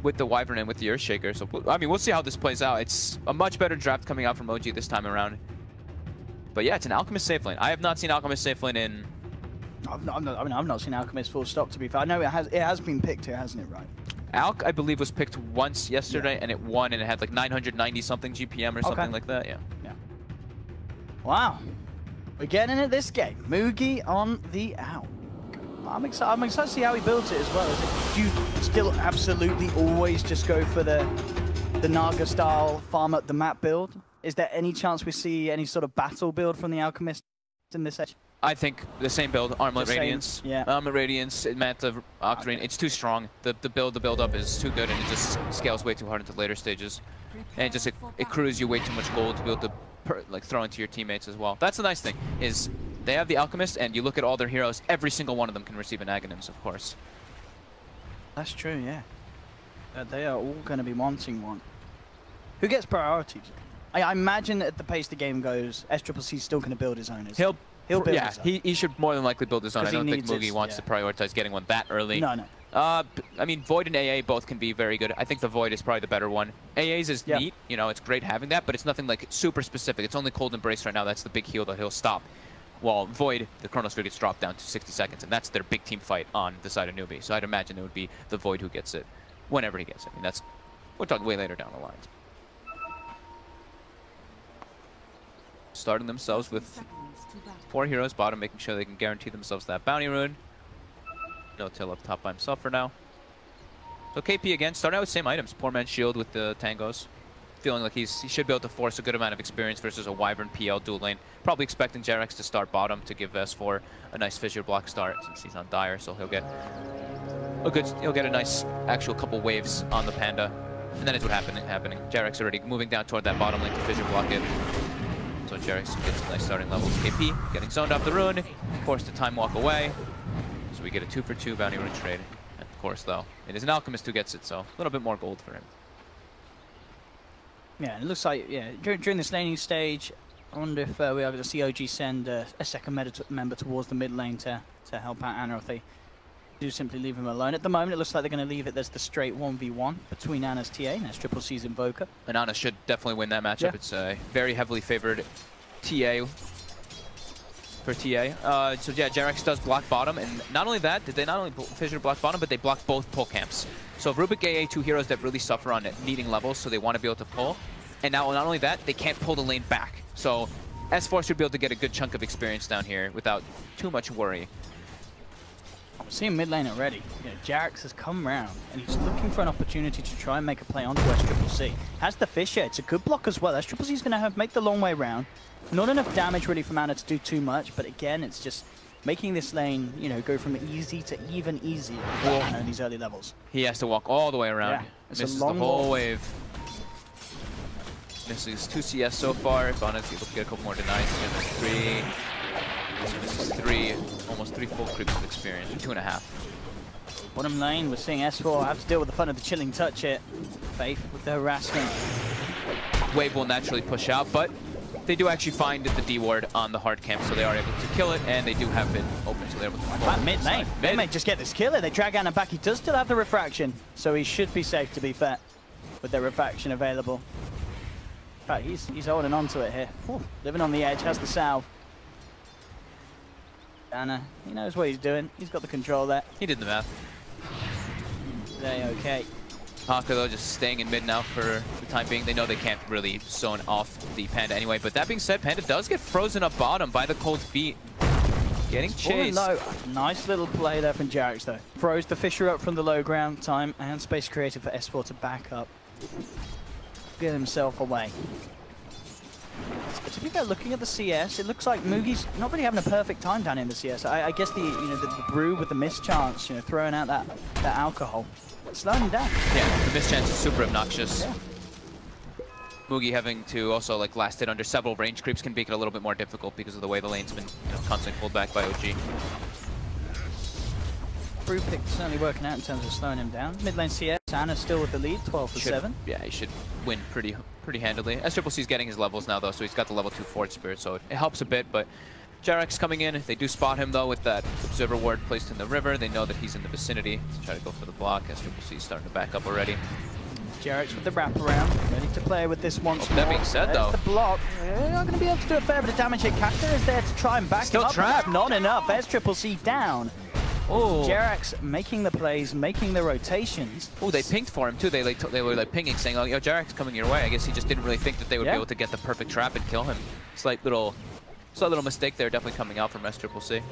with the Wyvern and with the Earthshaker. So, I mean, we'll see how this plays out. It's a much better draft coming out from OG this time around. But yeah, it's an Alchemist safe lane. I have not seen Alchemist safe lane in... I've not seen Alchemist full stop, to be fair. I know it has been picked here, hasn't it, right? Alch, I believe, was picked once yesterday, and it won, and it had like 990-something GPM or something like that, yeah. Wow. We're getting into this game. Mugi on the Alch. I'm excited to see how he builds it as well. Do you still absolutely always just go for the Naga style farm up the map build? Is there any chance we see any sort of battle build from the Alchemist in this edge? I think the same build, Armlet Radiance. Yeah. Armlet Radiance, Manta, Octarine, it's too strong. The build up is too good, and it just scales way too hard into later stages. And it accrues you way too much gold to be able to throw into your teammates as well. That's the nice thing, is they have the Alchemist, and you look at all their heroes, every single one of them can receive an Aghanims, of course. That's true, yeah. They are all going to be wanting one. Who gets priorities? I imagine that at the pace the game goes, SCCC is still going to build his own. He'll build his own. He should more than likely build his own. I don't think Mugi wants to prioritize getting one that early. No. I mean, Void and AA both can be very good. I think the Void is probably the better one. AA's is neat, you know, it's great having that, but it's nothing like super specific. It's only Cold Embrace right now. That's the big heal that he'll stop. While Void, the Chronosphere gets dropped down to 60 seconds, and that's their big team fight on the side of Newbee. So I'd imagine it would be the Void who gets it whenever he gets it. I mean, we'll talk way later down the line. Starting themselves with 4 heroes bottom, making sure they can guarantee themselves that bounty rune. No Till up top by himself for now. So KP again, starting out with same items. Poor man's shield with the tangos. Feeling like he should be able to force a good amount of experience versus a Wyvern PL dual lane. Probably expecting Jarex to start bottom to give S4 a nice fissure block start since he's on Dire, so he'll get a nice actual couple waves on the Panda. And then it's what happening. Jarex already moving down toward that bottom lane to fissure block it. So Jarex gets nice starting levels. KP getting zoned off the rune, forced to time walk away. So we get a 2-for-2 bounty rune trade. And of course, though, it is an Alchemist who gets it, so a little bit more gold for him. Yeah, it looks like, during this laning stage, I wonder if we are going to see OG send a second member towards the mid lane to help out Ana, if they do simply leave him alone. At the moment, it looks like they're going to leave it. There's the straight 1v1 between Ana's TA and SCCC's Invoker. And Ana should definitely win that matchup. Yeah. It's a very heavily favored TA for TA. So yeah, Jarex does block bottom, and not only that, did they not only fissure block bottom, but they block both pull camps. So Rubik AA, 2 heroes that really suffer on needing levels, so they want to be able to pull. And now, not only that, they can't pull the lane back. So S4 should be able to get a good chunk of experience down here without too much worry. I'm seeing mid lane already. Jarex has come round, and he's looking for an opportunity to try and make a play onto SCCC. Has the fissure, it's a good block as well. SCCC's going to make the long way round. Not enough damage really from Ana to do too much, but again, it's just making this lane, go from easy to even easier for these early levels. He has to walk all the way around. Yeah, misses the whole wave. Misses 2 CS so far. If Ana's able to get a couple more denies, misses 3, almost 3 full creeps of experience, 2.5. Bottom lane, we're seeing S4 have to deal with the fun of the chilling touch here. Faith with the harassment. Wave will naturally push out, but they do actually find the D ward on the hard camp, so they are able to kill it, and they do have it open, so they're able to find mid lane. They may just get this killer. They drag Ana back. He does still have the refraction, so he should be safe, to be fair, with the refraction available. In fact, he's holding on to it here. Whew. Living on the edge, has the salve. Ana, he knows what he's doing. He's got the control there. He did the math. They okay. Haka, though, just staying in mid now for the time being. They know they can't really zone off the Panda anyway. But that being said, Panda does get frozen up bottom by the cold feet. Getting chased. Low. Nice little play there from Jarex, though. Froze the fissure up from the low ground. Time and space created for S4 to back up. Get himself away. To be fair, looking at the CS, it looks like Mugi's not really having a perfect time down in the CS. I guess the brew with the mischance, throwing out that alcohol. Slowing him down. Yeah, the mischance is super obnoxious. Yeah. Mugi having to also last hit under several range creeps can make it a little bit more difficult because of the way the lane's been constantly pulled back by OG. Brew pick certainly working out in terms of slowing him down. Mid lane CS, Ana still with the lead, 12-7. Yeah, he should win pretty handily. SCCC's getting his levels now though, so he's got the level 2 Forge Spirit, so it helps a bit, but Jarek's coming in. They do spot him, though, with that observer ward placed in the river. They know that he's in the vicinity to try to go for the block, as Triple C is starting to back up already. Jarek's with the wraparound, ready to play with this once more. That being said, though, the block. They're not going to be able to do a fair bit of damage here. Kaka is there to try and back him up. Trapped. Not enough. There's Triple C down. Oh, Jarek's making the plays, making the rotations. Oh, they pinged for him too. They were like pinging, saying, "Oh, yo, Jarek's coming your way." I guess he just didn't really think that they would be able to get the perfect trap and kill him. Slight little mistake there, definitely coming out from SCCC.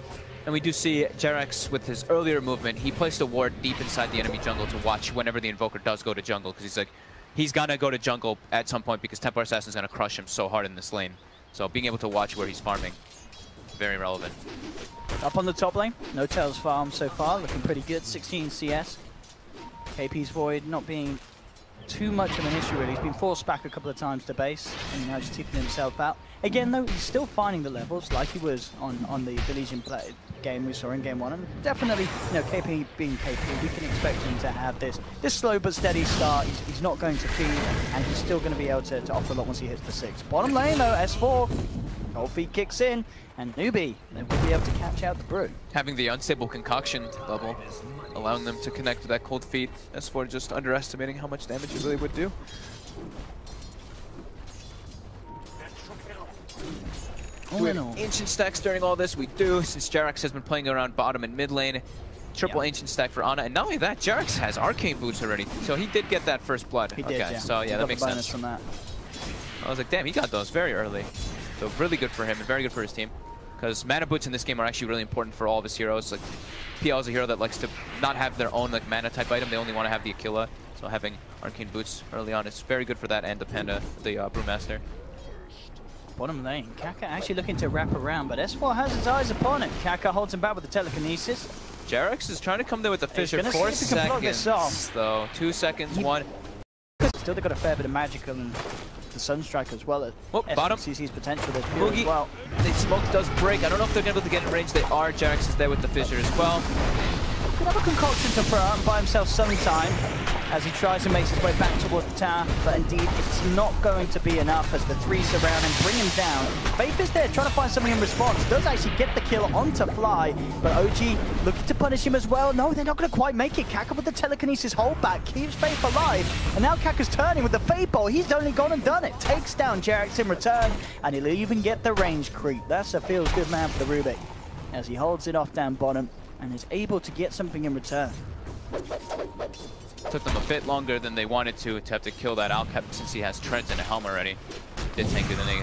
And we do see Jarek's with his earlier movement. He placed a ward deep inside the enemy jungle to watch whenever the Invoker does go to jungle, because he's like, he's gonna go to jungle at some point because Templar Assassin's gonna crush him so hard in this lane. So being able to watch where he's farming, very relevant. Up on the top lane, N0tail's farm so far, looking pretty good, 16 CS. KP's Void not being too much of an issue really. He's been forced back a couple of times to base and now just keeping himself out. Again though, he's still finding the levels like he was on the Legion game we saw in game 1. And definitely, you know, KP being KP, we can expect him to have this slow but steady start. He's not going to feed, and he's still going to be able to offer a lot once he hits the 6. Bottom lane though, S4, cold feet kicks in, and Newbee, they will be able to catch out the brew. Having the unstable concoction level, allowing them to connect to that cold feet. S4 just underestimating how much damage it really would do. Ancient stacks during all this, we do, since Jarex has been playing around bottom and mid lane. Triple ancient stack for Ana, and not only that, Jarex has arcane boots already, so he did get that first blood. He did, yeah. So yeah, that makes sense. From that. I was like, damn, he got those very early. So really good for him and very good for his team, because mana boots in this game are actually really important for all of his heroes. Like, PL is a hero that likes to not have their own like mana type item; they only want to have the Aquila. So having arcane boots early on is very good for that, and the Panda, the Brewmaster. Bottom lane, Kaka actually looking to wrap around, but S4 has his eyes upon it. Kaka holds him back with the telekinesis. Jarex is trying to come there with the fissure. 4 seconds, though. 2 seconds, 1. Still, they got a fair bit of magical and the Sunstrike as well. Bottom. SCC's potential there Boogie, as well. The smoke does break. I don't know if they're able to get in range. They are. Jarex is there with the fissure as well. Could have a concoction to throw out and buy himself some time as he tries to make his way back towards the tower, but indeed it's not going to be enough as the 3 surround him, bring him down. Faith is there trying to find something in response, does actually get the kill onto Fly, but OG looking to punish him as well. No, they're not going to quite make it. Kaka with the telekinesis holdback keeps Faith alive, and now Kaka's turning with the Fade Bolt. He's only gone and done it, takes down Jarex in return, and he'll even get the range creep. That's a feels good man for the Rubik as he holds it off down bottom and is able to get something in return. Took them a bit longer than they wanted to have to kill that Alcap since he has Trent and a helm already. Did tanker than they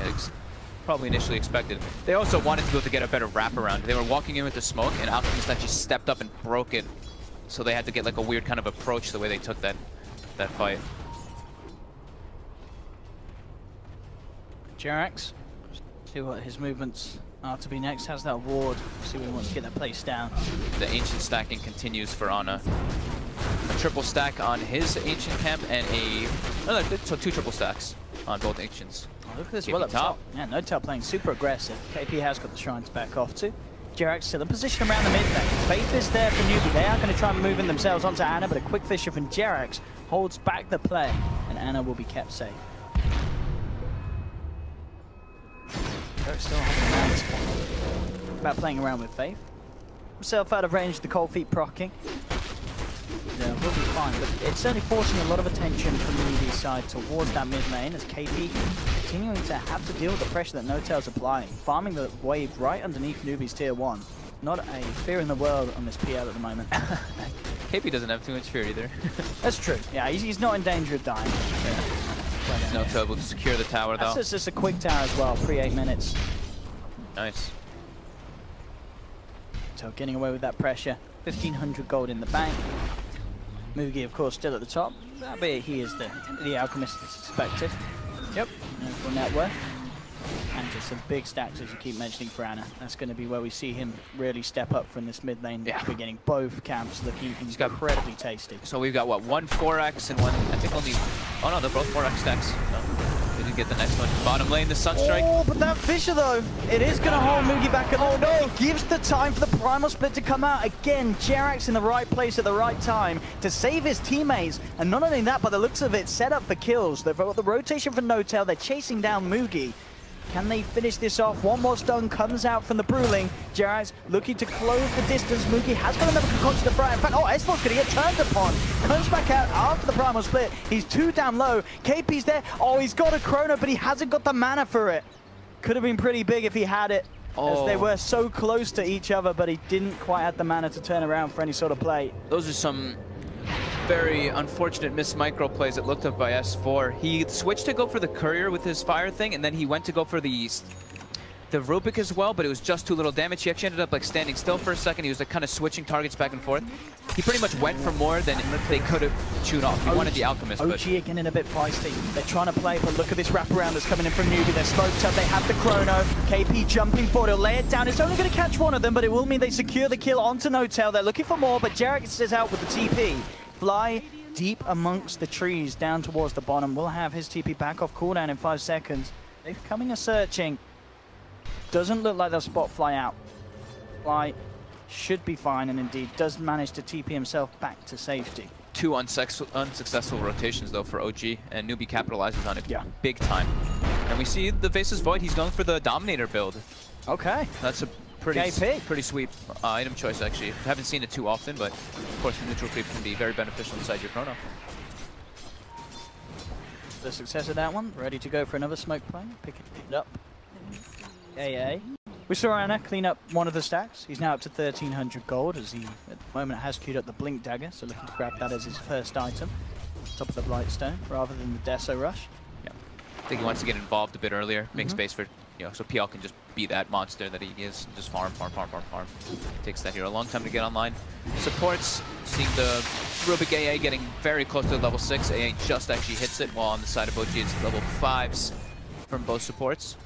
probably initially expected. They also wanted to be able to get a better wraparound. They were walking in with the smoke, and Alchemist actually stepped up and broke it. So they had to get like a weird kind of approach the way they took that fight. Jarex, see what his movements are to be next. Has that ward. See when he wants to get that place down. The ancient stacking continues for Ana. A triple stack on his ancient camp and so 2 triple stacks on both ancients. Oh, look at this well up top. Yeah, N0tail playing super aggressive. KP has got the shrines back off too. Jarex still in position around the mid lane. Faith is there for Newbee. They are going to try and move in themselves onto Ana, but a quick fissure from Jarex holds back the play, and Ana will be kept safe. Jarex still having around this point. About playing around with Faith. Himself out of range, the cold feet proccing. Yeah, will be fine, but it's certainly forcing a lot of attention from the Newbee side towards that mid lane as KP continuing to have to deal with the pressure that N0tail's applying, farming the wave right underneath Newbee's tier 1. Not a fear in the world on this PL at the moment. KP doesn't have too much fear either. That's true. Yeah, he's not in danger of dying. Yeah. N0tail able to secure the tower though. That's just a quick tower as well, pre-8 minutes. Nice. So getting away with that pressure. 1,500 gold in the bank. Mugi, of course, still at the top, albeit he is the alchemist as expected. Yep. Full net worth. And just some big stacks, as you keep mentioning, for Ana. That's going to be where we see him really step up from this mid lane beginning. Both camps looking incredibly tasty. So we've got, what, 1 4x and 1, I think only, oh no, they're both 4x stacks. So they didn't get the next one. Bottom lane, the Sunstrike. Oh, but that Fissure, though, it is going to hold Mugi back a little bit. It gives the time for the Primal Split to come out. Again, Jarex in the right place at the right time to save his teammates. And not only that, by the looks of it, set up for kills. They've got the rotation for N0tail. They're chasing down Mugi. Can they finish this off? One more stun comes out from the Bruling. Jerax looking to close the distance. Moogie has got another concoction to fry. In fact, S4's going to get turned upon. Comes back out after the primal split. He's 2 down low. KP's there. Oh, he's got a chrono, but he hasn't got the mana for it. Could have been pretty big if he had it. As they were so close to each other, but he didn't quite have the mana to turn around for any sort of play. Those are some very unfortunate missed micro plays that looked up by S4. He switched to go for the courier with his fire thing, and then he went to go for the Rubik as well, but it was just too little damage. He actually ended up like standing still for a second. He was like kind of switching targets back and forth. He pretty much went for more than they could have chewed off. He wanted the Alchemist. OG again in a bit feisty. They're trying to play, but look at this wraparound that's coming in from Newbee. They're smoked up. They have the chrono. KP jumping forward. He'll lay it down. It's only going to catch one of them, but it will mean they secure the kill onto Notel. They're looking for more, but Jerax is out with the TP. Fly deep amongst the trees down towards the bottom. We'll have his TP back off cooldown in 5 seconds. They're coming a searching. Doesn't look like they'll spot Fly out. Fly should be fine, and indeed does manage to TP himself back to safety. 2 unsuccessful rotations though for OG, and Newbee capitalizes on it big time. And we see the Vase's Void. He's going for the Dominator build. Okay. That's a pretty sweet item choice actually. Haven't seen it too often, but of course the neutral creep can be very beneficial inside your chrono. The success of that one. Ready to go for another smoke play. Pick it up. AA. We saw Anna clean up one of the stacks. He's now up to 1,300 gold as he, at the moment, has queued up the Blink Dagger, so looking to grab that as his first item. Top of the Blightstone, rather than the Deso Rush. Yeah, I think he wants to get involved a bit earlier, make space for, so PL can just be that monster that he is, just farm. Takes that hero a long time to get online. Supports, seeing the Rubik AA getting very close to level 6. AA just actually hits it, while on the side of OG it's level 5s from both supports.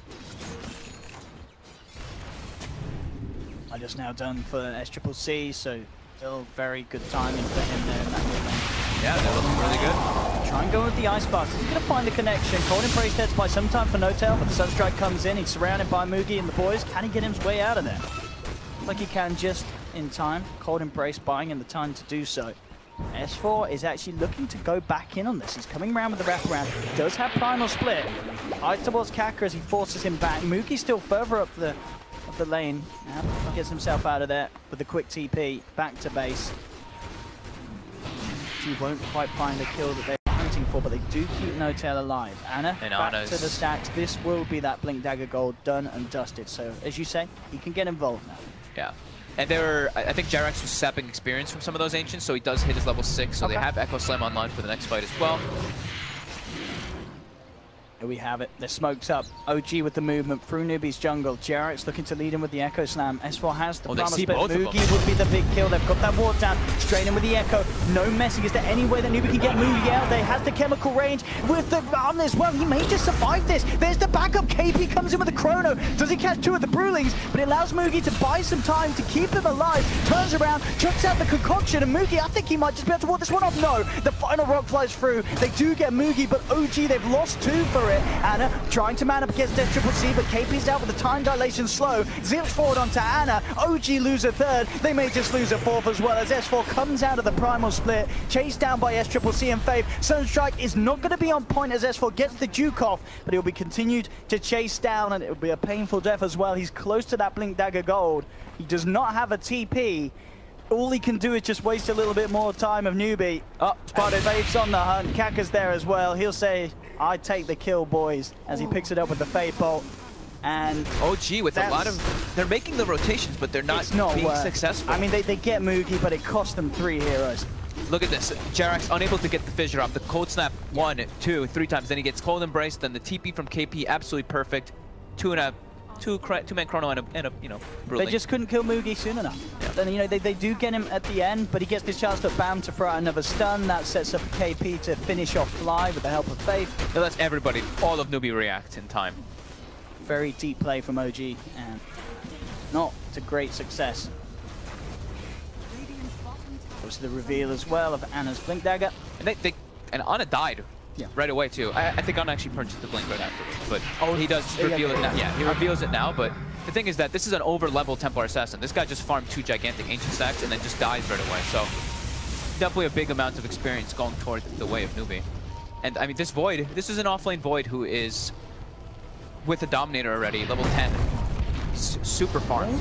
I just now done for SCCC, so still very good timing for him there in that mid lane. Yeah, they're looking really good. Try and go with the Ice Blast. He's going to find the connection. Cold Embrace deads by some time for Notel, but the Sunstrike comes in. He's surrounded by Moogie and the boys. Can he get his way out of there? Like he can just in time. Cold Embrace buying him the time to do so. S4 is actually looking to go back in on this. He's coming around with the wraparound. He does have Primal Split. Eyes towards Kaka as he forces him back. Moogie's still further up the lane. Gets himself out of there with a quick TP back to base. He won't quite find the kill that they're hunting for, but they do keep Notel alive. Anna, back to the stacks. This will be that Blink Dagger gold done and dusted. So, as you say, he can get involved now. Yeah. And I think Jerax was sapping experience from some of those Ancients, so he does hit his level 6, so they have Echo Slam online for the next fight as well. Here we have it. The smoke's up. OG with the movement through Newbee's jungle. Jerax looking to lead him with the Echo Slam. S4 has the Primal Split. Moogie would be the big kill. They've got that ward down. Straight in with the Echo. No messing. Is there any way that Newbee can get Moogie out? They has the chemical range with the arm as well. He may just survive this. There's the backup. KP comes in with the chrono. Does he catch 2 of the Brulings? But it allows Moogie to buy some time to keep him alive. Turns around, chucks out the concoction, and Moogie, I think he might just be able to ward this one off. No, the final rock flies through. They do get Moogie, but OG, they've lost 2 for it. Anna trying to man up against SCCC, but KP's out with the time dilation slow. Zips forward onto Anna. OG lose a 3rd. They may just lose a 4th as well as S4 comes out of the Primal Split. Chased down by SCCC and Faith. Sunstrike is not going to be on point as S4 gets the Duke off, but he'll be continued to chase down, and it'll be a painful death as well. He's close to that Blink Dagger gold. He does not have a TP. All he can do is just waste a little bit more time of Newbee. Oh, spotted. Faith's on the hunt. Kaka's there as well. He'll say, I take the kill, boys, as he picks it up with the Faith Bolt. And OG with a lot of... They're making the rotations, but they're not being successful. I mean, they get Moogie, but it cost them 3 heroes. Look at this. Jerax unable to get the fissure off. The Cold Snap 1, 2, 3 times. Then he gets Cold Embrace. Then the TP from KP, absolutely perfect. 2-man chrono and a Bruling. They just couldn't kill Moogie soon enough. Yeah. Then they do get him at the end, but he gets this chance to BAM to throw out another stun. That sets up KP to finish off Fly with the help of Faith. That lets everybody, all of Newbee react in time. Very deep play from OG, and not to great success. Goes to the reveal as well of Anna's Blink Dagger. And Anna died. Yeah. Right away too. I think Anna actually purchased the Blink right afterwards, but he does reveal it now. Yeah, he reveals it now, but the thing is that this is an over-level Templar Assassin. This guy just farmed 2 gigantic Ancient stacks and then just dies right away, so definitely a big amount of experience going toward the way of Newbee. And I mean, this Void, this is an offlane Void who is with a Dominator already, level 10. Super farm.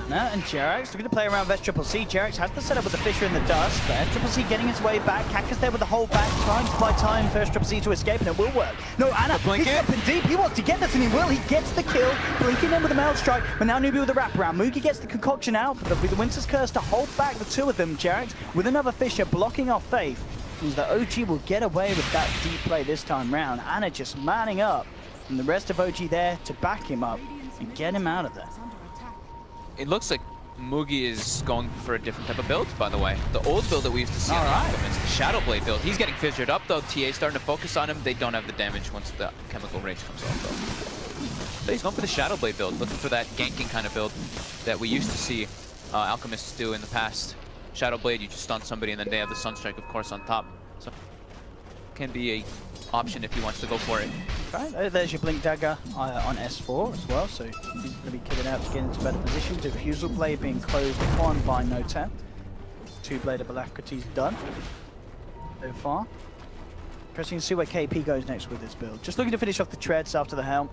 Ana and Jerax looking to play around Vest Triple C. Jerax has the setup with the Fissure in the dust, but Vest Triple C getting his way back. Kaka's there with the hold back, trying to buy time for Vest Triple C to escape, and it will work. No, Ana, he's up in deep. He wants to get this, and he will. He gets the kill, blinking in with the Meld Strike, but now Newbee with the wraparound. Mugi gets the concoction out, but with the Winter's Curse to hold back the two of them. Jerax with another Fissure blocking off Faith. Means that OG will get away with that deep play this time round. Ana just manning up, and the rest of OG there to back him up and get him out of there. It looks like Mugi is going for a different type of build, by the way. The old build that we used to see on the Alchemist, the Shadow Blade build. He's getting fissured up, though. TA starting to focus on him. They don't have the damage once the Chemical Rage comes off, though. So he's going for the Shadow Blade build, looking for that ganking kind of build that we used to see Alchemists do in the past. Shadow Blade, you just stun somebody, and then they have the Sunstrike, of course, on top. So can be a option if he wants to go for it. Right, there's your Blink Dagger on S4 as well, so he's going to be kitted out to get into better position. Diffusal Blade being closed upon by Nota. Two-Blade of Alacrity's done so far. Interesting to see where KP goes next with this build. Just looking to finish off the treads after the helm.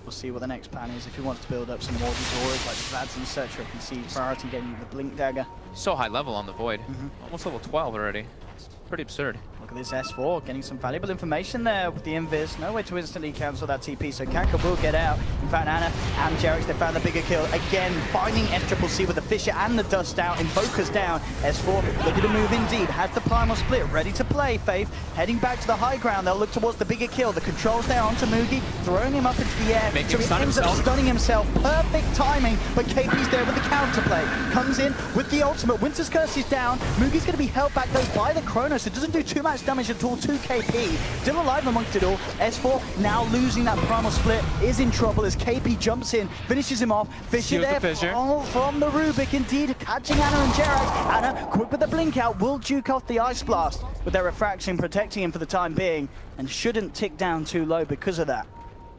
We'll see what the next plan is. If he wants to build up some more Auras like Vlads, etc., if he sees priority getting the Blink Dagger. So high level on the Void. Almost level 12 already. It's pretty absurd. Look at this S4, getting some valuable information there with the invis. No way to instantly cancel that TP, so Kaka will get out. In fact, Ana and Jerax, they found the bigger kill. Again, finding S-Triple-C with the Fissure and the Dust out, Invoker's down. S4 looking to move in deep, has the Primal Split ready to play. Faith heading back to the high ground. They'll look towards the bigger kill. The controls there onto Mugi, throwing him up into the air. Making so he ends up stunning himself. Perfect timing, but KP's there with the counterplay. Comes in with the ultimate. Winter's Curse is down. Mugi's going to be held back though by the Chronos. It doesn't do too much damage at all to KP. Still alive amongst it all. S4 now losing that Primal Split, is in trouble as KP jumps in, finishes him off. Fissure there from the Rubik, indeed, catching Ana and Jerax. Ana, quick with the blink out, will juke off the Ice Blast with their refraction protecting him for the time being, and shouldn't tick down too low because of that,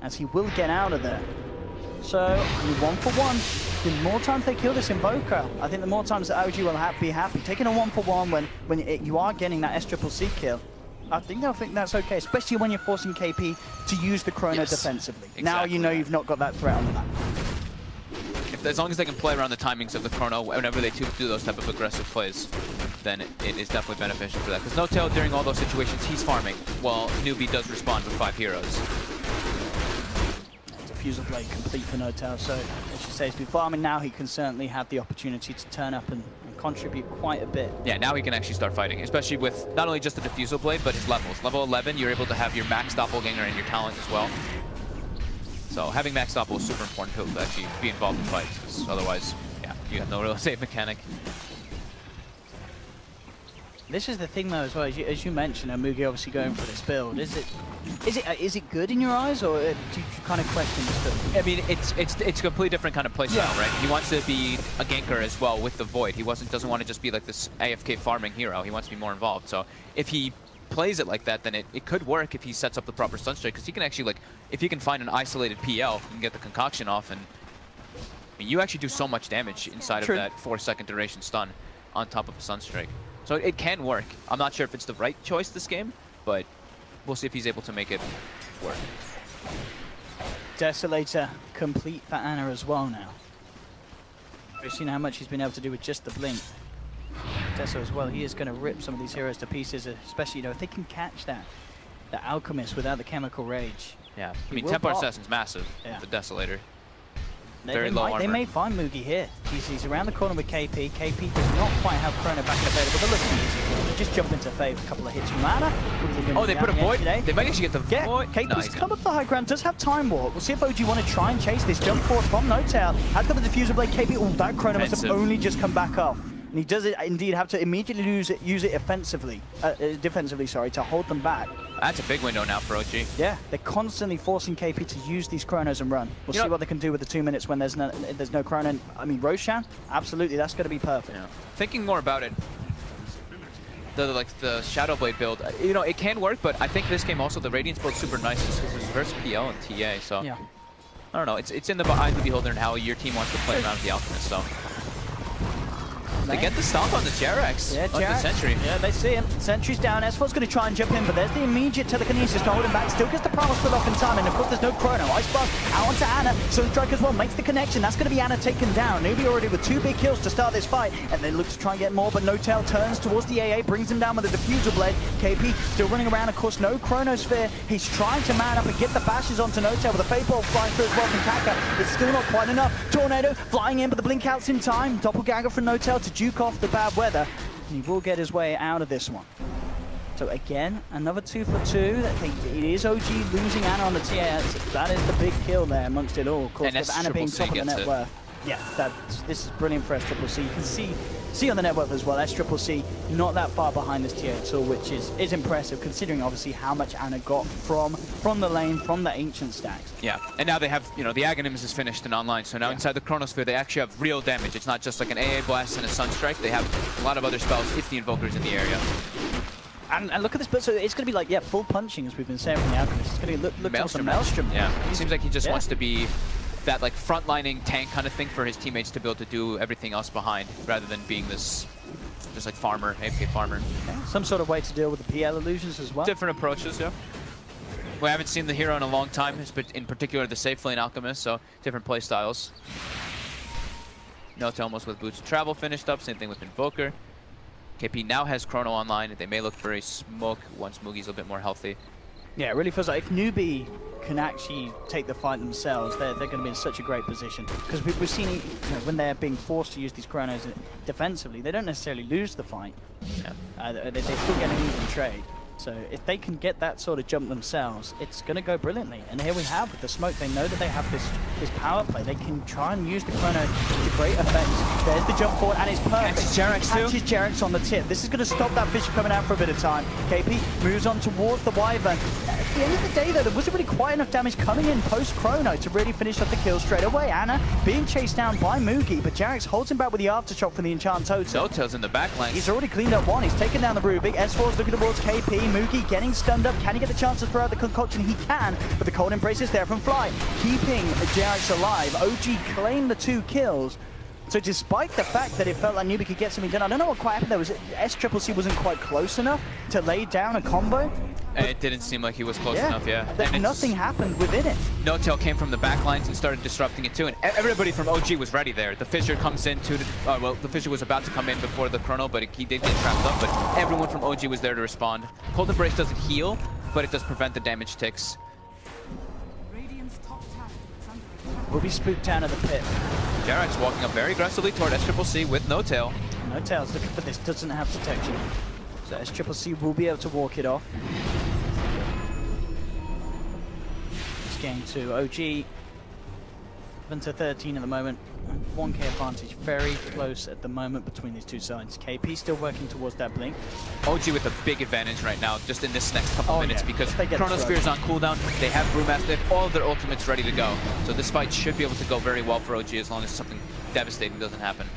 as he will get out of there. So, 1-for-1. The more times they kill this Invoker, I think the more times that OG will be happy. Taking a 1-for-1 when you are getting that S-Triple-C kill, I think they'll think that's okay, especially when you're forcing KP to use the Chrono defensively. Exactly. Now you know you've not got that threat on the map. As long as they can play around the timings of the Chrono whenever they do those type of aggressive plays, then it is definitely beneficial for that. Because No-Tail, during all those situations, he's farming, while Newbee does respond with 5 heroes. Diffusal Blade complete for No-Tail, so as you say, he's been farming now, he can certainly have the opportunity to turn up and contribute quite a bit. Yeah, now he can actually start fighting, especially with not only just the Diffusal Blade, but his levels. Level 11, you're able to have your max Doppelganger and your talent as well. So having max Doppel is super important to actually be involved in fights, because otherwise, yeah, you have no real save mechanic. This is the thing though as well, as you mentioned, Mugi obviously going for this build. Is it good in your eyes, or do you kind of question this build? I mean, it's a completely different kind of playstyle, right? He wants to be a ganker as well with the Void. He doesn't want to just be like this AFK farming hero. He wants to be more involved. So if he plays it like that, then it could work if he sets up the proper Sunstrike, because he can actually, like, if he can find an isolated PL, he can get the concoction off, and I mean, you actually do so much damage inside of that 4-second duration stun on top of a Sunstrike. So it can work. I'm not sure if it's the right choice this game, but we'll see if he's able to make it work. Desolator complete for Ana as well now. We've seen how much he's been able to do with just the blink. Deso as well, he is going to rip some of these heroes to pieces, especially, you know, if they can catch the Alchemist without the Chemical Rage. Yeah, I mean, Templar Assassin's massive, the Desolator. Very low armor. They may find Mugi here. He's around the corner with KP. KP does not quite have Chrono back and available. They're looking easy. They just jump into Faith. A couple of hits from Ana. Oh, they put a Void? They might actually get the Void. KP's come up the high ground, does have Time Warp. We'll see if OG want to try and chase this jump force from No-Tail. Has got the Diffusal Blade. KP, oh, that Chrono must have only just come back up. And he does it indeed have to immediately use it defensively, to hold them back. That's a big window now for OG. Yeah, they're constantly forcing KP to use these Chronos and run. We'll see what they can do with the 2 minutes when there's no Chrono. I mean, Roshan, absolutely, that's going to be perfect. Yeah. Thinking more about it, the Shadow Blade build, you know, it can work, but I think this game also, the Radiance build's super nice because it's versus PL and TA, so yeah. I don't know, it's in the eye of the beholder and how your team wants to play around with the Alchemist, so. They get the stomp on the Jerax. Yeah, The Sentry. Yeah, they see him. Sentry's down. S4's going to try and jump in, but there's the immediate telekinesis to hold him back. Still gets the primal split off in time, and of course there's no chrono. Ice Blast out onto Ana. Sunstrike as well makes the connection. That's going to be Ana taken down. Newbee already with 2 big kills to start this fight, and then looks to try and get more, but No Tail turns towards the AA, brings him down with a diffusal blade. KP still running around, of course, no chronosphere. He's trying to man up and get the bashes onto No Tail with a Fade Ball flying through as well from Kaka. It's still not quite enough. Tornado flying in, but the blink out's in time. Doppelganger from No Tail to juke off the bad weather. And he will get his way out of this one. So again, another 2 for 2. It is OG losing Ana on the TA. That is the big kill there amongst it all. Of course, with Ana being top of the net worth. Yeah, this is brilliant for SCCC. You can see on the network as well, SCCC not that far behind this TA at all, which is impressive considering obviously how much Ana got from the lane, from the ancient stacks. Yeah, and now they have, the Aghanims is finished and online, so now inside the Chronosphere they actually have real damage. It's not just like an AA Blast and a Sunstrike. They have a lot of other spells if the Invoker's in the area. And look at this build, so it's going to be like, full punching as we've been saying from the Alchemist. It's going to look like some Maelstrom. Yeah, it seems like he just wants to be that like frontlining tank kind of thing for his teammates to be able to do everything else behind, rather than being this just like farmer, AFK farmer. Okay. Some sort of way to deal with the PL illusions as well. Different approaches, yeah. We haven't seen the hero in a long time, in particular the safe lane Alchemist, so different play styles. Note almost with Boots of Travel finished up, same thing with Invoker. KP now has Chrono online. They may look for a smoke once Mugi's a bit more healthy. Yeah, it really feels like if Newbee can actually take the fight themselves, they're going to be in such a great position. Because we've seen when they're being forced to use these chronos defensively, they don't necessarily lose the fight. Yeah. They still get an even trade. So if they can get that sort of jump themselves, it's going to go brilliantly. And here we have with the smoke, they know that they have this power play. They can try and use the chrono to great effect. There's the jump forward, and it's perfect. Catches Jerax on the tip. This is going to stop that Fisher coming out for a bit of time. KP moves on towards the Wyvern. At the end of the day, though, there wasn't really quite enough damage coming in post-chrono to really finish off the kill straight away. Ana being chased down by Mugi, but Jerax holds him back with the aftershock from the Enchant Totem. Zotail's in the back lane. He's already cleaned up one. He's taken down the Rubik. S4's looking towards KP. Mugi getting stunned up. Can he get the chance to throw out the concoction? He can, but the cold embrace is there from Fly, keeping Jerax alive. OG claimed the 2 kills. So despite the fact that it felt like Newbee could get something done, I don't know what quite happened there. Was it SCCC wasn't quite close enough to lay down a combo? It didn't seem like he was close enough, And nothing happened within it. No Tail came from the back lines and started disrupting it too, and everybody from OG was ready there. The Fissure comes in to, well, the Fissure was about to come in before the Chrono, but he did get trapped up, but everyone from OG was there to respond. Cold Embrace doesn't heal, but it does prevent the damage ticks. Will be spooked down at the pit. Jerax walking up very aggressively toward SCCC with No Tail. No Tail's looking for this, doesn't have detection. So SCCC will be able to walk it off. It's game 2. OG 7-13 at the moment. 1k advantage, very close at the moment between these two sides. KP still working towards that blink. OG with a big advantage right now, just in this next couple minutes, because Chronosphere's on cooldown, they have Brewmaster, they have all of their ultimates ready to go. So this fight should be able to go very well for OG as long as something devastating doesn't happen.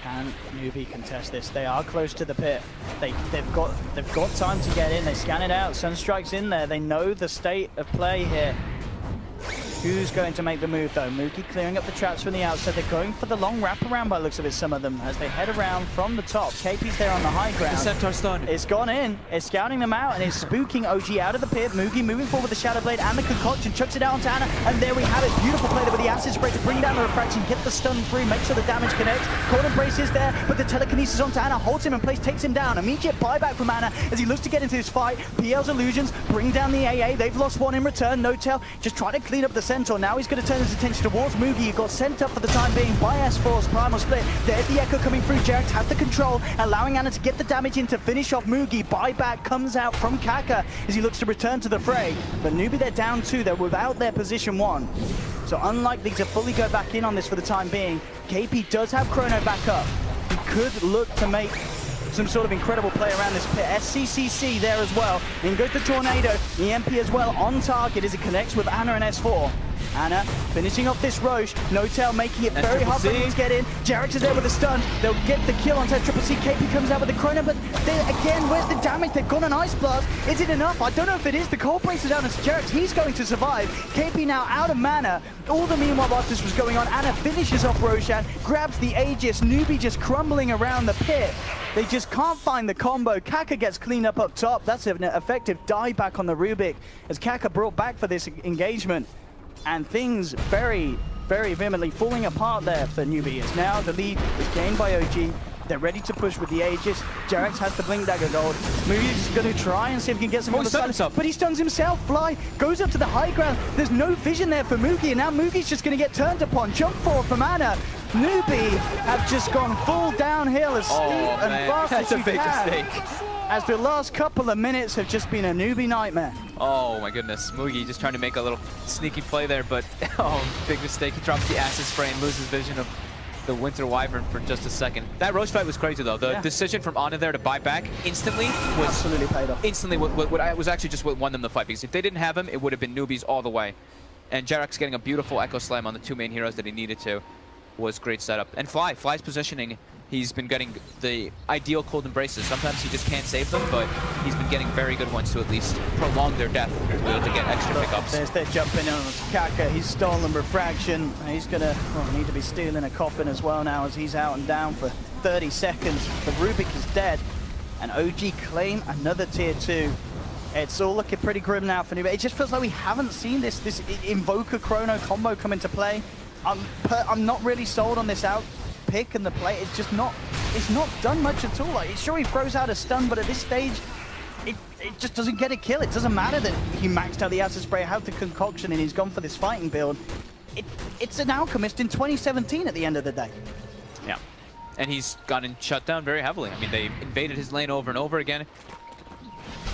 Can Newbee contest this? They are close to the pit. They've got time to get in. They scan it out. Sunstrike's in there. They know the state of play here. Who's going to make the move though? Mugi clearing up the traps from the outside. They're going for the long wraparound by the looks of it, some of them, as they head around from the top. KP's there on the high ground. The Centaur stun. It's gone in. It's scouting them out and it's spooking OG out of the pit. Mugi moving forward with the Shadow Blade and the concoction. Chucks it out onto Ana. And there we have it. Beautiful play there with the acid spray to bring down the refraction, get the stun free, make sure the damage connects. Cold Embrace is there, but the telekinesis onto Ana holds him in place, takes him down. Immediate buyback from Ana as he looks to get into this fight. PL's illusions bring down the AA. They've lost one in return. No Tail just trying to clean up the Centaur. Now he's going to turn his attention towards Mugi. He got sent up for the time being by S4's primal split. There's the echo coming through. Jerax has the control, allowing Ana to get the damage in to finish off Mugi. Buyback comes out from Kaka as he looks to return to the fray. But Newbee, they're down 2. They're without their position 1. So unlikely to fully go back in on this for the time being. KP does have Chrono back up. He could look to make some sort of incredible play around this pit. SCCC there as well. In goes the Tornado. EMP as well on target as it connects with Ana and S4. Ana finishing off this Roche. No-Tail making it very hard for him to get in. Jarex is there with a stun. They'll get the kill onto Triple C. KP comes out with the Chrono, but again, where's the damage? They've got an Ice Blast. Is it enough? I don't know if it is. The cold breaks are down as Jarex. He's going to survive. KP now out of mana. All the meanwhile whilst this was going on, Ana finishes off Roshan, grabs the Aegis. Newbee just crumbling around the pit. They just can't find the combo. Kaka gets cleaned up top. That's an effective dieback on the Rubik as Kaka brought back for this engagement. And things very, very vehemently falling apart there for Newbee. As now the lead is gained by OG. They're ready to push with the Aegis. Jarex has the Blink Dagger Gold. Moody's going to try and see if he can get some on the side. But he stuns himself. Fly goes up to the high ground. There's no vision there for Moogie. And now Moogie's just going to get turned upon. Jump forward from Ana. Newbee have just gone full downhill as steep and fast as you can. That's a big mistake. As the last couple of minutes have just been a Newbee nightmare. Oh my goodness, Moogie just trying to make a little sneaky play there, but big mistake. He drops the acid spray and loses vision of the Winter Wyvern for just a second. That Roche fight was crazy though. The decision from Ana there to buy back instantly was absolutely paid off. Instantly, what was actually just what won them the fight, because if they didn't have him, it would have been Newbee's all the way. And Jarex getting a beautiful Echo Slam on the two main heroes that he needed to was great setup. And Fly's positioning, he's been getting the ideal cold embraces. Sometimes he just can't save them, but he's been getting very good ones to at least prolong their death to be able to get extra pickups. There's their jumping on Kaka. He's stolen Refraction. He's going to need to be stealing a coffin as well now as he's out and down for 30 seconds. The Rubik is dead, and OG claim another tier 2. It's all looking pretty grim now for Newbee. It just feels like we haven't seen this Invoker Chrono combo come into play. I'm not really sold on this out pick and the play. It's just not, it's not done much at all. Like, sure, he throws out a stun, but at this stage, it just doesn't get a kill. It doesn't matter that he maxed out the acid spray, had the concoction, and he's gone for this fighting build. It's an Alchemist in 2017 at the end of the day. Yeah, and he's gotten shut down very heavily. I mean, they invaded his lane over and over again.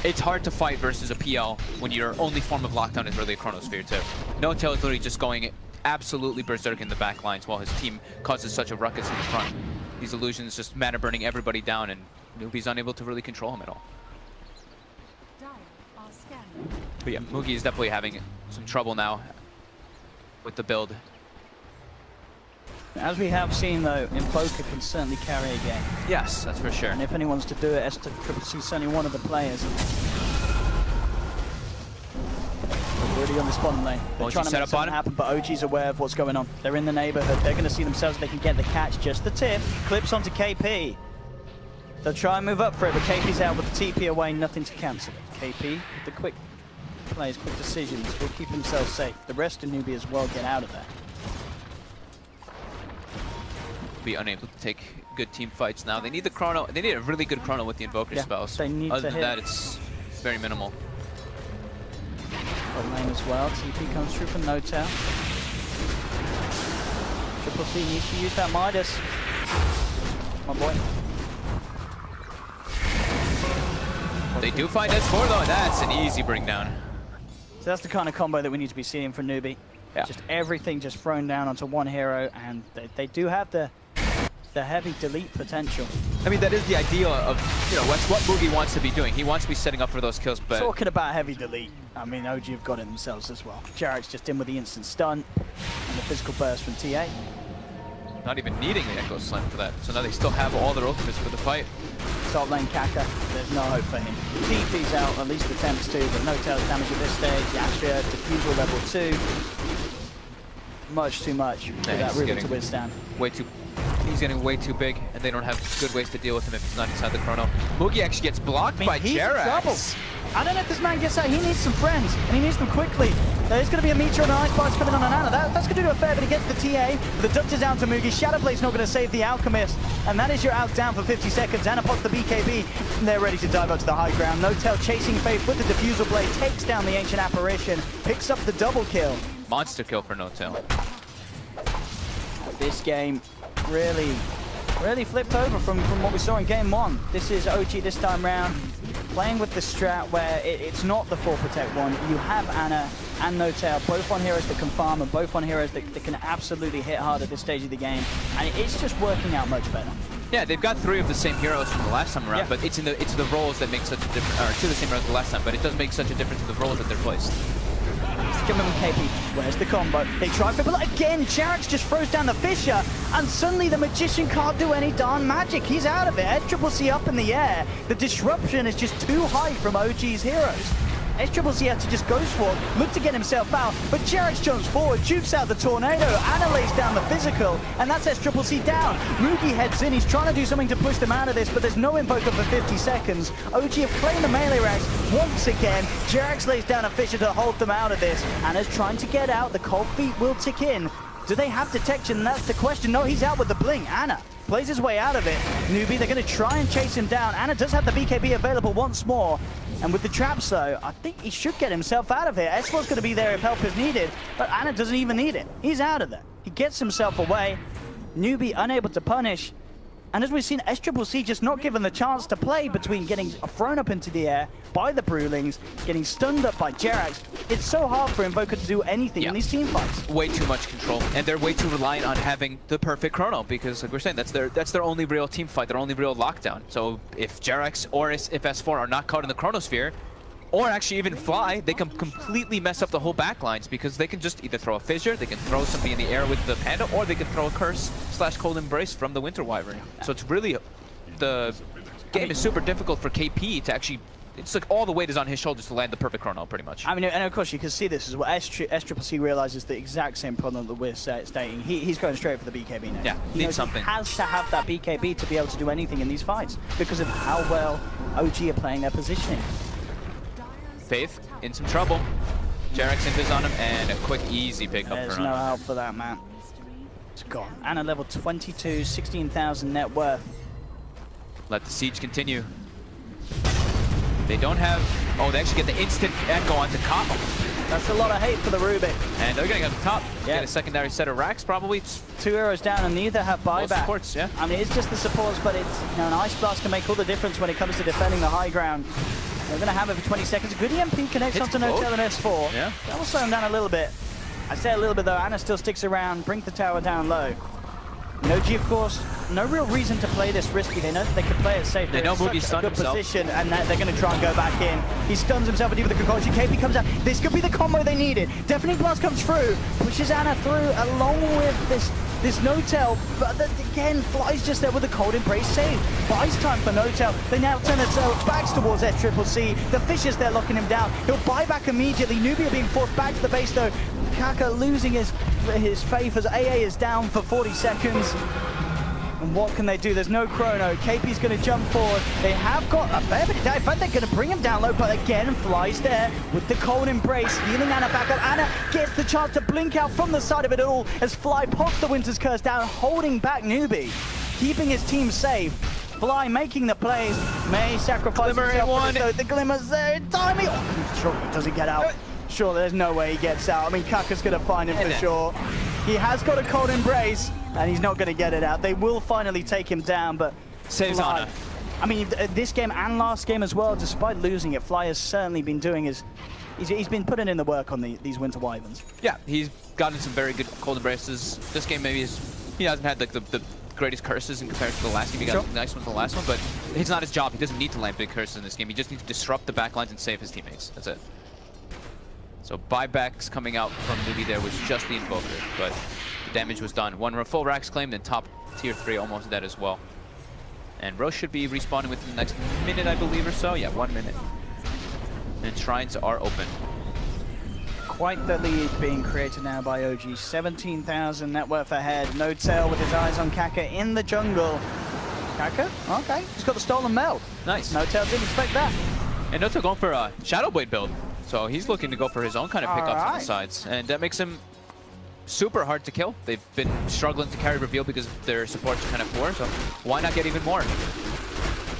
It's hard to fight versus a PL when your only form of lockdown is really a Chronosphere too. No-Tail is literally just going absolutely berserk in the back lines while his team causes such a ruckus in the front. These illusions just mana burning everybody down, and Newbee's unable to really control him at all. But yeah, Moogie is definitely having some trouble now with the build. As we have seen though, Invoker can certainly carry a game. Yes, that's for sure. And if anyone's to do it, Esther Triple C is certainly one of the players. Already on the spawn lane. They're trying to make something happen, but OG's aware of what's going on. They're in the neighborhood. They're going to see themselves if they can get the catch. Just the tip. Clips onto KP. They'll try and move up for it, but KP's out with the TP away. Nothing to cancel it. KP with the quick plays, quick decisions, will keep himself safe. The rest of Newbee as well get out of there. Be unable to take good team fights now. They need the Chrono. They need a really good Chrono with the Invoker spells. They need Other to than that, it's very minimal. Bot lane as well. TP comes through from No-Tail. Triple C needs to use that Midas. My boy. They do find S4 though. That's an easy bring down. So that's the kind of combo that we need to be seeing from Newbee. Yeah. Just everything just thrown down onto one hero, and they do have the heavy delete potential. I mean, that is the idea of, you know, that's what Moogie wants to be doing. He wants to be setting up for those kills, but... Talking about heavy delete, I mean, OG have got it themselves as well. Jarek's just in with the instant stun and the physical burst from TA. Not even needing the Echo Slam for that. So now they still have all their ultimates for the fight. Top lane Kaka, there's no hope for him. TP's out, at least attempts to, but No-Tail's damage at this stage. Yashria, Diffusal level 2. Much too much for that Rubik to withstand. He's getting way too big, and they don't have good ways to deal with him if he's not inside the Chrono. Moogie actually gets blocked by Jarex. I don't know if this man gets out. He needs some friends, and he needs them quickly. There's going to be a Meteor and an Ice Blast coming on an Ana. That's going to do a fair bit against the TA. But the Duct is down to Moogie. Shadowblade's not going to save the Alchemist. And that is your out down for 50 seconds. Ana pops the BKB, and they're ready to dive up to the high ground. No-Tail chasing Faith with the Diffusal Blade, takes down the Ancient Apparition, picks up the double kill. Monster kill for No-Tail. This game really flipped over from what we saw in game 1. This is OG this time round, playing with the strat where it's not the 4 protect one. You have Ana and No-Tail, both on heroes that can farm and both on heroes that can absolutely hit hard at this stage of the game. And it's just working out much better. Yeah, they've got 3 of the same heroes from the last time around, but it's the roles that make such a difference, or 2 of the same heroes the last time, but it does make such a difference in the roles that they're placed. coming from KP. Where's the combo? They try for it again. Jarex just throws down the Fisher, and suddenly the Magician can't do any darn magic. He's out of it. SCCC up in the air. The disruption is just too high from OG's heroes. SCCC had to just go for it, look to get himself out, but Jarex jumps forward, jukes out the tornado, Anna lays down the physical, and that's SCCC down. Mugi heads in, he's trying to do something to push them out of this, but there's no invoker for 50 seconds. OG have claimed the melee ranks once again. Jarex lays down a Fisher to hold them out of this. Anna's trying to get out, the cold feet will tick in. Do they have detection? That's the question. No, he's out with the blink. Anna plays his way out of it. Newbee, they're going to try and chase him down. Anna does have the BKB available once more. And with the traps, though, I think he should get himself out of here. S4's going to be there if help is needed, but Anna doesn't even need it. He's out of there. He gets himself away. Newbee unable to punish. And as we've seen, SCCC just not given the chance to play between getting thrown up into the air by the Brewlings, getting stunned up by Jarex. It's so hard for Invoker to do anything in these team fights. Way too much control, and they're way too reliant on having the perfect chrono, because like we're saying, that's their only real team fight, their only real lockdown. So if Jarex or if S4 are not caught in the chronosphere, or actually even fly, they can completely mess up the whole backlines, because they can just either throw a Fissure, they can throw something in the air with the Panda, or they can throw a Curse / Cold Embrace from the Winter Wyvern. So it's really, the game is super difficult for KP to actually, it's like all the weight is on his shoulders to land the perfect chrono, pretty much. I mean, and of course you can see this as well. SCCC realizes the exact same problem that we're stating. He's going straight for the BKB now. Yeah, he needs something. He has to have that BKB to be able to do anything in these fights, because of how well OG are playing their positioning. Faith in some trouble. Jarex invis on him, and a quick, easy pickup. There's no help for that, man. It's gone. Anna level 22, 16,000 net worth. Let the siege continue. They don't have... Oh, they actually get the instant echo onto Kapo. That's a lot of hate for the Rubik. And they're going to get the top. Get a secondary set of racks, probably. 2 arrows down, and neither have buyback. Supports, yeah. I mean, it's just the supports, but it's, you know, an Ice Blast can make all the difference when it comes to defending the high ground. They're going to have it for 20 seconds. Good EMP connects onto Notel and S4. Yeah. That will slow him down a little bit. I say a little bit, though. Anna still sticks around. Bring the tower down low. Noji, of course, no real reason to play this risky. They know that they can play it safe. They know Mugi's stunned himself. Position, and they're going to try and go back in. He stuns himself with the concoction. KP comes out. This could be the combo they needed. Definitely Blast comes through. Pushes Anna through along with this Notel, but again, Fly's just there with a Cold Embrace save. Buys time for Notel. They now turn their backs towards SCCC. The Fisher's there locking him down. He'll buy back immediately. Newbee being forced back to the base though. Kaka losing his faith as AA is down for 40 seconds. And what can they do? There's no chrono. KP's going to jump forward. They have got a fair bit of damage. In fact, they're going to bring him down low, but again, Fly's there with the Cold Embrace, healing Anna back up. Anna gets the chance to blink out from the side of it all as Fly pops the Winter's Curse down, holding back Newbee, keeping his team safe. Fly making the plays. May sacrifice himself. The Glimmer's there. Timing. Oh, sure he doesn't get out. Sure, there's no way he gets out. I mean, Kaka's going to find him for sure. He has got a Cold Embrace, and he's not going to get it out. They will finally take him down, but saves Anna. I mean, this game and last game as well, despite losing it, Fly has certainly been doing his... He's been putting in the work on these Winter Wyverns. Yeah, he's gotten some very good Cold Embraces. This game maybe he hasn't had like the greatest curses in comparison to the last game. He got nice ones in the last one, but it's not his job. He doesn't need to land big curses in this game. He just needs to disrupt the backlines and save his teammates. That's it. So buybacks coming out from Newbee there was just the Invoker, but the damage was done. One full racks claimed, and top tier 3 almost dead as well. And Roche should be respawning within the next minute, I believe, or so. Yeah, 1 minute. And shrines are open. Quite the lead being created now by OG. 17,000 net worth ahead. Notel with his eyes on Kaka in the jungle. Kaka? Okay. He's got the stolen meld. Nice. Notel didn't expect that. And Notel going for a Shadow Blade build. So he's looking to go for his own kind of pickups on the sides. And that makes him super hard to kill. They've been struggling to carry reveal because their supports are kind of poor. So why not get even more?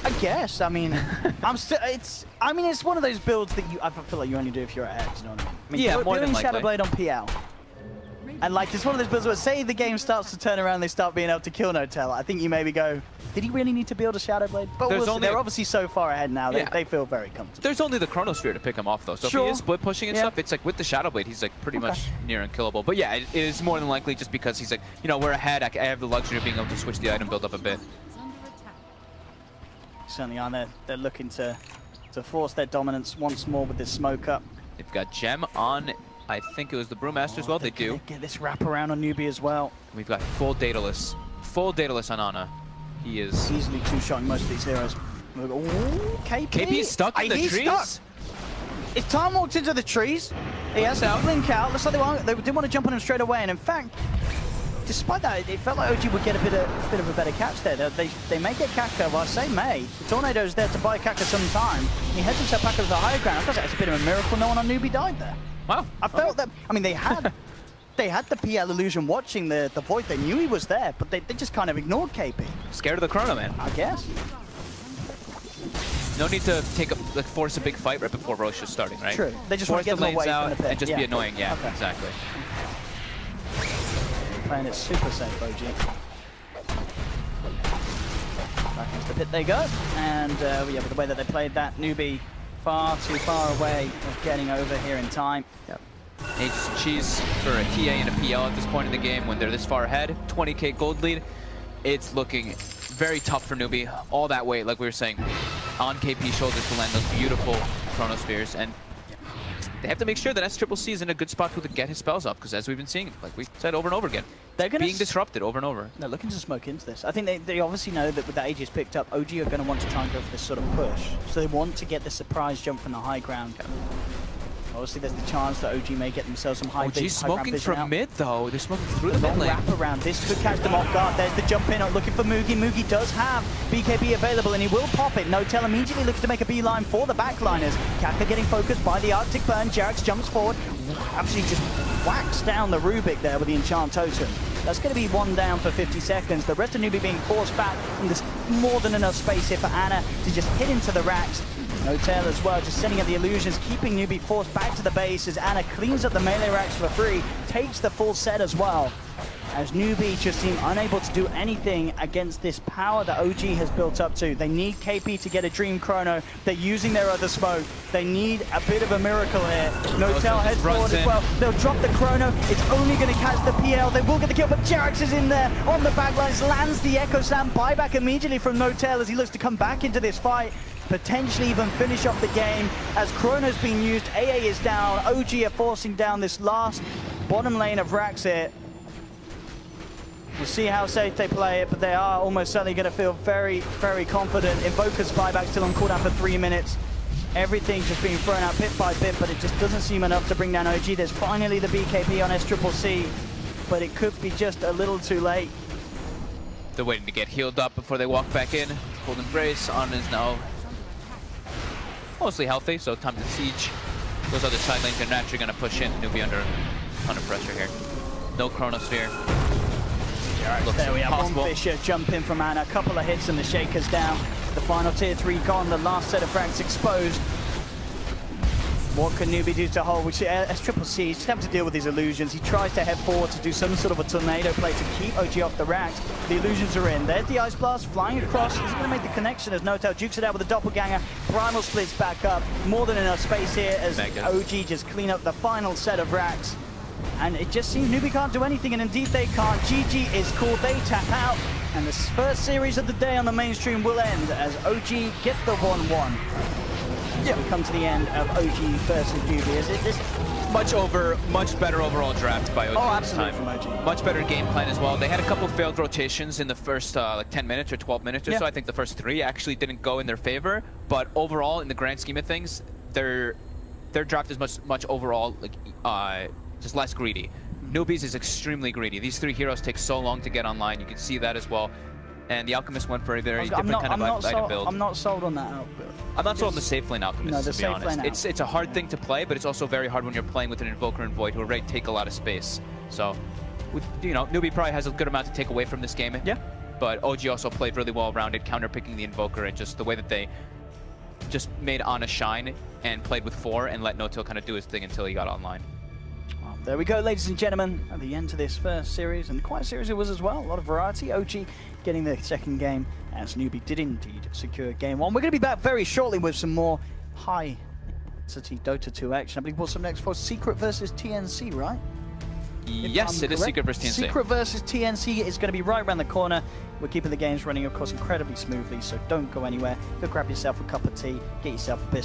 I guess. I mean, it's one of those builds that I feel like you only do if you're ahead. You know what I mean? I mean, yeah, more than likely. Shadow Blade on PL. And like, it's one of those builds where, say the game starts to turn around, they start being able to kill Notel. I think you maybe go, did he really need to build a Shadow Blade? But they're obviously so far ahead now, they feel very comfortable. There's only the Chronosphere to pick him off, though. So if he is split pushing and stuff, it's like with the Shadow Blade, he's like pretty much near unkillable. But yeah, it is more than likely just because he's like, you know, we're ahead. I have the luxury of being able to switch the item build up a bit. Certainly are. They're looking to force their dominance once more with this smoke up. They've got Gem on I think it was the Brewmaster as well. They do. Get this wrap around on Newbee as well. We've got full Daedalus on Ana. He is easily two-shotting most of these heroes. Ooh, KP is stuck in the trees. Stuck. If Time walks into the trees, he has to blink out. Looks like they didn't want to jump on him straight away. And in fact, despite that, it felt like OG would get a bit of a better catch there. They may get Kaka. Well, I say may. The Tornado's there to buy Kaka some time. He heads himself back over the higher ground. I thought it's a bit of a miracle no one on Newbee died there. Wow. I felt that. I mean, they had the PL illusion watching the Void. They knew he was there, but they just kind of ignored KP. Scared of the Chrono, man. I guess. No need to force a big fight right before Roche is starting, right? True. They just want to get the them away out from the pit. and just be annoying. Yeah, okay. Exactly. Playing it super safe, OG. Back into the pit they go. And yeah, with the way that they played that, Newbee far too far away of getting over here in time. Yep. Ages and cheese for a TA and a PL at this point in the game when they're this far ahead. 20k gold lead. It's looking very tough for Newbee. All that weight, like we were saying, on KP's shoulders to land those beautiful Chronospheres. And they have to make sure that SCCC is in a good spot to get his spells up, because as we've been seeing, like we said over and over again, they're being disrupted over and over. They're looking to smoke into this. I think they obviously know that with the Aegis picked up, OG are going to want to try and go for this sort of push. So they want to get the surprise jump from the high ground. Obviously, there's the chance that OG may get themselves some high ground smoking from out. Mid, though. They're smoking through the mid lane. Wrap around. This could catch them off guard. There's the jump in, looking for Mugi. Mugi does have BKB available, and he will pop it. Notel immediately looks to make a beeline for the backliners. Kaka getting focused by the Arctic Burn. Jarex jumps forward. Absolutely just whacks down the Rubik there with the Enchant Totem. That's going to be one down for 50 seconds. The rest of Newbee being forced back, and there's more than enough space here for Ana to just hit into the racks. Notel as well, just setting up the illusions, keeping Newbee forced back to the base as Ana cleans up the melee racks for free, takes the full set as well. As Newbee just seem unable to do anything against this power that OG has built up to. They need KP to get a Dream Chrono. They're using their other smoke. They need a bit of a miracle here. Notel heads forward as well. They'll drop the Chrono. It's only going to catch the PL. They will get the kill, but Jarex is in there on the backlines, lands the Echo Slam. Buyback immediately from Notel as he looks to come back into this fight. Potentially even finish off the game as Chrono's being used. AA is down. OG are forcing down this last bottom lane of racks here. We'll see how safe they play it, but they are almost certainly going to feel very, very confident. Invoker's buyback still on cooldown for 3 minutes. Everything's just being thrown out bit by bit, but it just doesn't seem enough to bring down OG. There's finally the BKB on SCCC, but it could be just a little too late. They're waiting to get healed up before they walk back in. Cold Embrace on is now mostly healthy, so time to siege. Those other side lanes are naturally going to push in. Newbee under a ton of pressure here. No Chronosphere. Right, there we have one Fisher jump in from Ana. A couple of hits and the Shaker's down. The final tier 3 gone. The last set of frags exposed. What can Newbee do to hold? We see SCCC just have to deal with his illusions. He tries to head forward to do some sort of a tornado play to keep OG off the racks. The illusions are in. There's the Ice Blast flying across. He's going to make the connection as Notel dukes it out with a doppelganger. Primal splits back up. More than enough space here as OG just clean up the final set of racks. And it just seems Newbee can't do anything, and indeed they can't. GG is called. They tap out, and the first series of the day on the mainstream will end as OG get the 1-1. Yeah, we come to the end of OG versus Newbee. Is it this? Much better overall draft by OG. Oh, absolutely from OG. Much better game plan as well. They had a couple failed rotations in the first like 10 minutes or 12 minutes or so. I think the first 3 actually didn't go in their favor, but overall, in the grand scheme of things, their draft is much overall like just less greedy. Newbee's is extremely greedy. These 3 heroes take so long to get online. You can see that as well. And the Alchemist went for a very different kind of item build. I'm not sold on that outbuild. I'm not sold on the safe lane Alchemist, to be honest. It's a hard thing to play, but it's also very hard when you're playing with an Invoker and Void who already take a lot of space. So, Newbee probably has a good amount to take away from this game. Yeah. But OG also played really well around it, counter-picking the Invoker, and just the way that they just made Ana shine and played with 4 and let Notil kind of do his thing until he got online. There we go, ladies and gentlemen, at the end to this first series, and quite a series it was as well. A lot of variety. OG getting the second game, as Newbee did indeed secure game 1. We're going to be back very shortly with some more high-intensity Dota 2 action. I believe what's up next for Secret versus TNC, right? Yes, it is Secret versus TNC. Secret versus TNC is going to be right around the corner. We're keeping the games running, of course, incredibly smoothly, so don't go anywhere. Go grab yourself a cup of tea, get yourself a